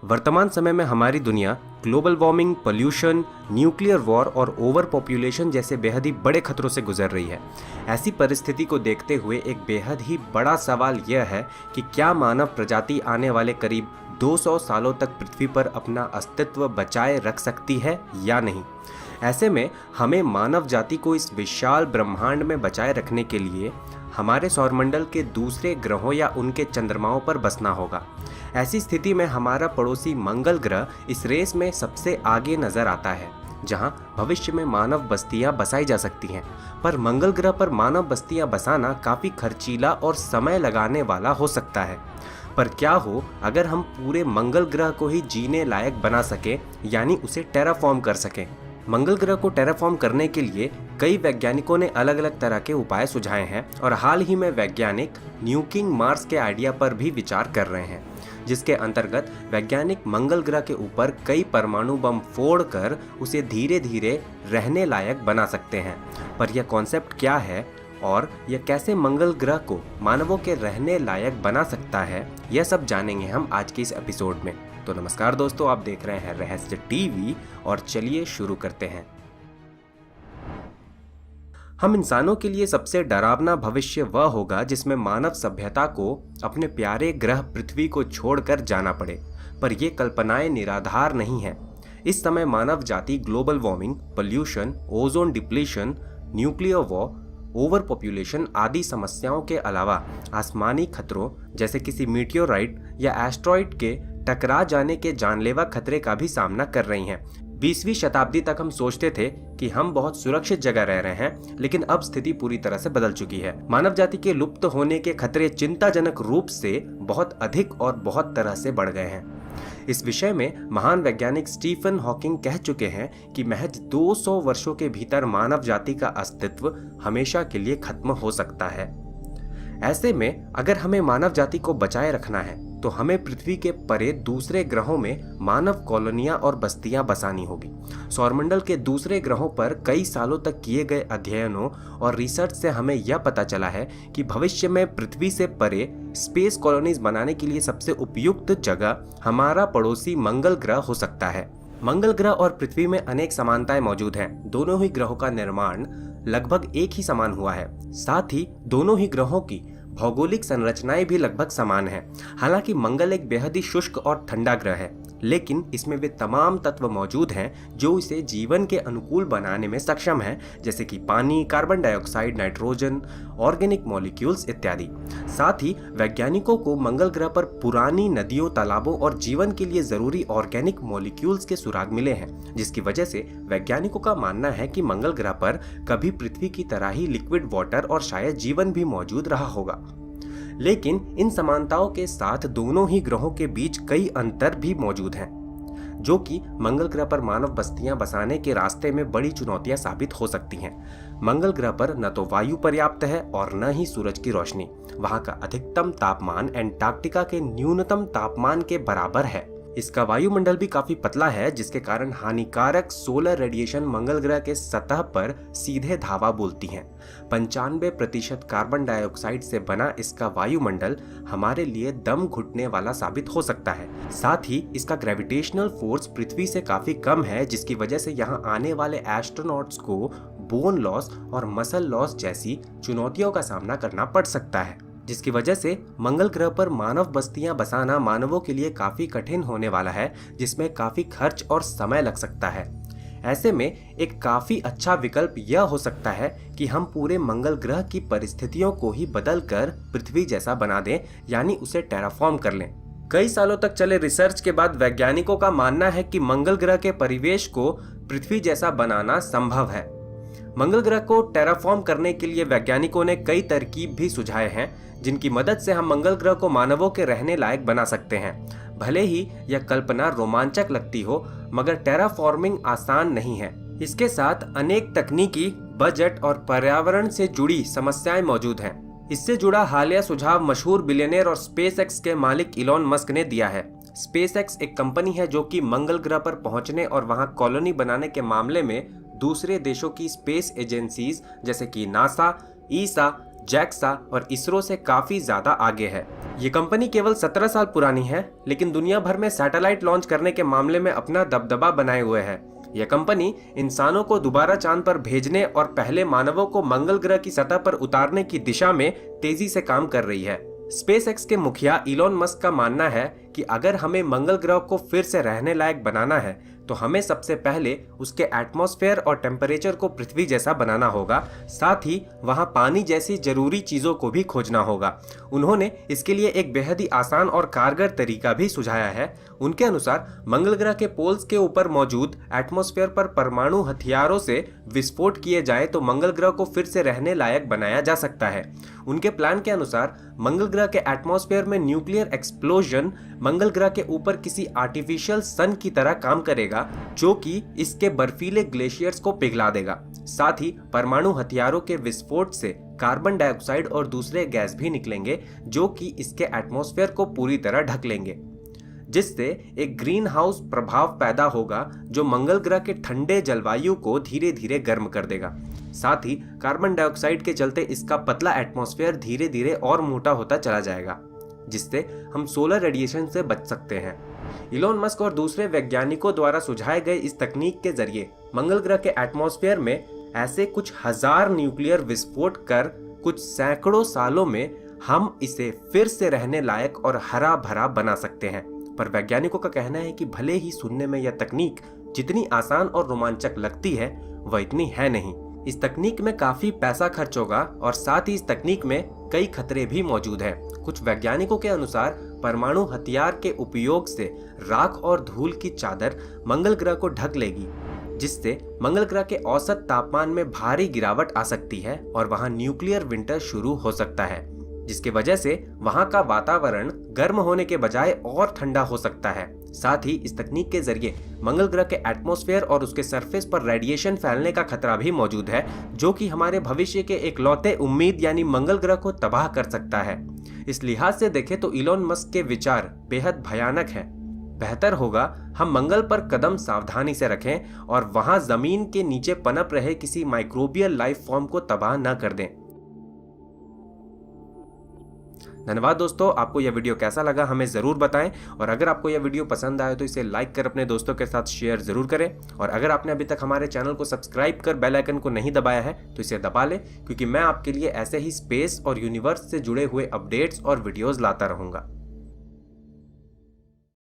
वर्तमान समय में हमारी दुनिया global warming, pollution, nuclear war और ओवर पॉपुलेशन जैसे बेहद ही बड़े खतरों से गुजर रही है। ऐसी परिस्थिति को देखते हुए एक बेहद ही बड़ा सवाल यह है कि क्या मानव प्रजाति आने वाले करीब 200 सालों तक पृथ्वी पर अपना अस्तित्व बचाए रख सकती है या नहीं। ऐसे में हमें मानव जाति को इस विशाल ब्रह्मांड में बचाए रखने के लिए हमारे सौरमंडल के दूसरे ग्रहों या उनके चंद्रमाओं पर बसना होगा। ऐसी स्थिति में हमारा पड़ोसी मंगल ग्रह इस रेस में सबसे आगे नजर आता है, जहां भविष्य में मानव बस्तियां बसाई जा सकती हैं। पर मंगल ग्रह पर मानव बस्तियां बसाना काफी खर्चीला और समय लगाने वाला हो सकता है। पर क्या हो अगर हम पूरे मंगल ग्रह को ही जीने लायक बना सके, यानी उसे टेराफॉर्म कर सकें। मंगल ग्रह को टेराफॉर्म करने के लिए कई वैज्ञानिकों ने अलग अलग तरह के उपाय सुझाए हैं और हाल ही में वैज्ञानिक न्यूकिंग मार्स के आइडिया पर भी विचार कर रहे हैं, जिसके अंतर्गत वैज्ञानिक मंगल ग्रह के ऊपर कई परमाणु बम फोड़कर उसे धीरे धीरे रहने लायक बना सकते हैं। पर यह कॉन्सेप्ट क्या है और यह कैसे मंगल ग्रह को मानवों के रहने लायक बना सकता है, यह सब जानेंगे हम आज के इस एपिसोड में। तो नमस्कार दोस्तों, आप देख रहे हैं रहस्य टीवी और चलिए शुरू करते हैं। हम इंसानों के लिए सबसे डरावना भविष्य वह होगा जिसमें मानव सभ्यता को अपने प्यारे ग्रह पृथ्वी को छोड़कर जाना पड़े। पर यह कल्पनाएं निराधार नहीं हैं। इस समय मानव जाति global warming, pollution, ozone depletion, nuclear war, over population आदि समस्याओं के अलावा आसमानी खतरों जैसे किसी मीटियोराइट या एस्ट्रॉइड के टकरा जाने के जानलेवा खतरे का भी सामना कर रही हैं। 20वीं शताब्दी तक हम सोचते थे कि हम बहुत सुरक्षित जगह रह रहे हैं, लेकिन अब स्थिति पूरी तरह से बदल चुकी है। मानव जाति के लुप्त होने के खतरे चिंताजनक रूप से बहुत अधिक और बहुत तरह से बढ़ गए हैं। इस विषय में महान वैज्ञानिक स्टीफन हॉकिंग कह चुके हैं कि महज 200 वर्षों के भीतर मानव जाति का अस्तित्व हमेशा के लिए खत्म हो सकता है। ऐसे में अगर हमें मानव जाति को बचाए रखना है तो हमें पृथ्वी के परे दूसरे ग्रहों में मानव कॉलोनियां और बस्तियां बसानी होगी। सौरमंडल के दूसरे ग्रहों पर कई सालों तक किए गए अध्ययनों और रिसर्च से हमें यह पता चला है कि भविष्य में पृथ्वी से परे स्पेस कॉलोनीज बनाने के लिए सबसे उपयुक्त जगह हमारा पड़ोसी मंगल ग्रह हो सकता है। मंगल ग्रह और पृथ्वी में अनेक समानताएं मौजूद हैं। दोनों ही ग्रहों का निर्माण लगभग एक ही समान हुआ है। साथ ही दोनों ही ग्रहों की भौगोलिक संरचनाएं भी लगभग समान हैं। हालांकि मंगल एक बेहद ही शुष्क और ठंडा ग्रह है, लेकिन इसमें वे तमाम तत्व मौजूद हैं जो इसे जीवन के अनुकूल बनाने में सक्षम हैं, जैसे कि पानी, carbon dioxide, nitrogen, organic molecules इत्यादि। साथ ही वैज्ञानिकों को मंगल ग्रह पर पुरानी नदियों, तालाबों और जीवन के लिए जरूरी ऑर्गेनिक मॉलिक्यूल्स के सुराग मिले हैं, जिसकी वजह से वैज्ञानिकों का मानना है कि मंगल ग्रह पर कभी पृथ्वी की तरह ही लिक्विड वाटर और शायद जीवन भी मौजूद रहा होगा। लेकिन इन समानताओं के साथ दोनों ही ग्रहों के बीच कई अंतर भी मौजूद हैं, जो कि मंगल ग्रह पर मानव बस्तियां बसाने के रास्ते में बड़ी चुनौतियां साबित हो सकती हैं। मंगल ग्रह पर न तो वायु पर्याप्त है और न ही सूरज की रोशनी। वहां का अधिकतम तापमान एंटार्क्टिका के न्यूनतम तापमान के बराबर है। इसका वायुमंडल भी काफी पतला है, जिसके कारण हानिकारक सोलर रेडिएशन मंगल ग्रह के सतह पर सीधे धावा बोलती हैं। 95% कार्बन डाइऑक्साइड से बना इसका वायुमंडल हमारे लिए दम घुटने वाला साबित हो सकता है। साथ ही इसका ग्रेविटेशनल फोर्स पृथ्वी से काफी कम है, जिसकी वजह से यहाँ आने वाले एस्ट्रोनॉट्स को बोन लॉस और मसल लॉस जैसी चुनौतियों का सामना करना पड़ सकता है, जिसकी वजह से मंगल ग्रह पर मानव बस्तियां बसाना मानवों के लिए काफी कठिन होने वाला है, जिसमें काफी खर्च और समय लग सकता है। ऐसे में एक काफी अच्छा विकल्प यह हो सकता है कि हम पूरे मंगल ग्रह की परिस्थितियों को ही बदलकर पृथ्वी जैसा बना दें, यानी उसे टेराफॉर्म कर लें। कई सालों तक चले रिसर्च के बाद वैज्ञानिकों का मानना है कि मंगल ग्रह के परिवेश को पृथ्वी जैसा बनाना संभव है। मंगल ग्रह को टेराफॉर्म करने के लिए वैज्ञानिकों ने कई तरकीब भी सुझाए हैं, जिनकी मदद से हम मंगल ग्रह को मानवों के रहने लायक बना सकते हैं। भले ही यह कल्पना रोमांचक लगती हो, मगर टेराफॉर्मिंग आसान नहीं है। इसके साथ अनेक तकनीकी, बजट और पर्यावरण से जुड़ी समस्याएं मौजूद हैं। इससे जुड़ा हालिया सुझाव मशहूर बिलियनियर और स्पेसएक्स के मालिक इलॉन मस्क ने दिया है। स्पेसएक्स एक कंपनी है जो कि मंगल ग्रह पर पहुंचने और वहां कॉलोनी बनाने के मामले में दूसरे देशों की स्पेस एजेंसीज जैसे कि नासा, ईसा, जैक्सा और इसरो से काफी ज्यादा आगे है। ये कंपनी केवल 17 साल पुरानी है, लेकिन दुनिया भर में सैटेलाइट लॉन्च करने के मामले में अपना दबदबा बनाए हुए है। यह कंपनी इंसानों को दोबारा चांद पर भेजने और पहले मानवों को मंगल ग्रह की सतह पर उतारने की दिशा में तेजी से काम कर रही है। स्पेसएक्स के मुखिया इलॉन मस्क का मानना है कि अगर हमें मंगल ग्रह को फिर से रहने लायक बनाना है तो हमें सबसे पहले उसके एटमॉस्फेयर और टेम्परेचर को पृथ्वी जैसा बनाना होगा, साथ ही वहां पानी जैसी जरूरी चीजों को भी खोजना होगा। उन्होंने इसके लिए एक बेहद ही आसान और कारगर तरीका भी सुझाया है। उनके अनुसार मंगल ग्रह के पोल्स के ऊपर मौजूद एटमॉस्फेयर पर परमाणु हथियारों से विस्फोट किए जाए तो मंगल ग्रह को फिर से रहने लायक बनाया जा सकता है। उनके प्लान के अनुसार मंगल ग्रह के एटमॉस्फेयर में न्यूक्लियर एक्सप्लोजन मंगल ग्रह के ऊपर किसी आर्टिफिशियल सन की तरह काम करेगा, जो कि इसके बर्फीले ग्लेशियर्स को पिघला देगा। साथ ही परमाणु हथियारों के विस्फोट से कार्बन डाइऑक्साइड और दूसरे गैस भी निकलेंगे, जो कि इसके एटमॉस्फेयर को पूरी तरह ढक लेंगे, जिससे एक ग्रीन हाउस प्रभाव पैदा होगा जो मंगल ग्रह के ठंडे जलवायु को धीरे धीरे गर्म कर देगा। साथ ही कार्बन डाइऑक्साइड के चलते इसका पतला एटमॉस्फेयर धीरे धीरे और मोटा होता चला जाएगा, जिससे हम सोलर रेडिएशन से बच सकते हैं। इलॉन मस्क और दूसरे वैज्ञानिकों द्वारा सुझाए गए इस तकनीक के जरिए मंगल ग्रह के एटमॉस्फेयर में ऐसे कुछ हजार न्यूक्लियर विस्फोट कर कुछ सैकड़ों सालों में हम इसे फिर से रहने लायक और हरा भरा बना सकते हैं। पर वैज्ञानिकों का कहना है कि भले ही सुनने में यह तकनीक जितनी आसान और रोमांचक लगती है, वह इतनी है नहीं। इस तकनीक में काफी पैसा खर्च होगा और साथ ही इस तकनीक में कई खतरे भी मौजूद हैं। कुछ वैज्ञानिकों के अनुसार परमाणु हथियार के उपयोग से राख और धूल की चादर मंगल ग्रह को ढक लेगी, जिससे मंगल ग्रह के औसत तापमान में भारी गिरावट आ सकती है और वहां न्यूक्लियर विंटर शुरू हो सकता है, जिसकी वजह से वहां का वातावरण गर्म होने के बजाय और ठंडा हो सकता है। साथ ही इस तकनीक के जरिए मंगल ग्रह के एटमॉस्फेयर और उसके सरफेस पर रेडिएशन फैलने का खतरा भी मौजूद है, जो कि हमारे भविष्य के एकलौते उम्मीद यानी मंगल ग्रह को तबाह कर सकता है। इस लिहाज से देखें तो इलॉन मस्क के विचार बेहद भयानक हैं। बेहतर होगा हम मंगल पर कदम सावधानी से रखें और वहां जमीन के नीचे पनप रहे किसी माइक्रोबियल लाइफ फॉर्म को तबाह न कर दें। धन्यवाद दोस्तों, आपको यह वीडियो कैसा लगा हमें ज़रूर बताएं, और अगर आपको यह वीडियो पसंद आए तो इसे लाइक कर अपने दोस्तों के साथ शेयर ज़रूर करें। और अगर आपने अभी तक हमारे चैनल को सब्सक्राइब कर बेल आइकन को नहीं दबाया है तो इसे दबा लें, क्योंकि मैं आपके लिए ऐसे ही स्पेस और यूनिवर्स से जुड़े हुए अपडेट्स और वीडियोज़ लाता रहूँगा।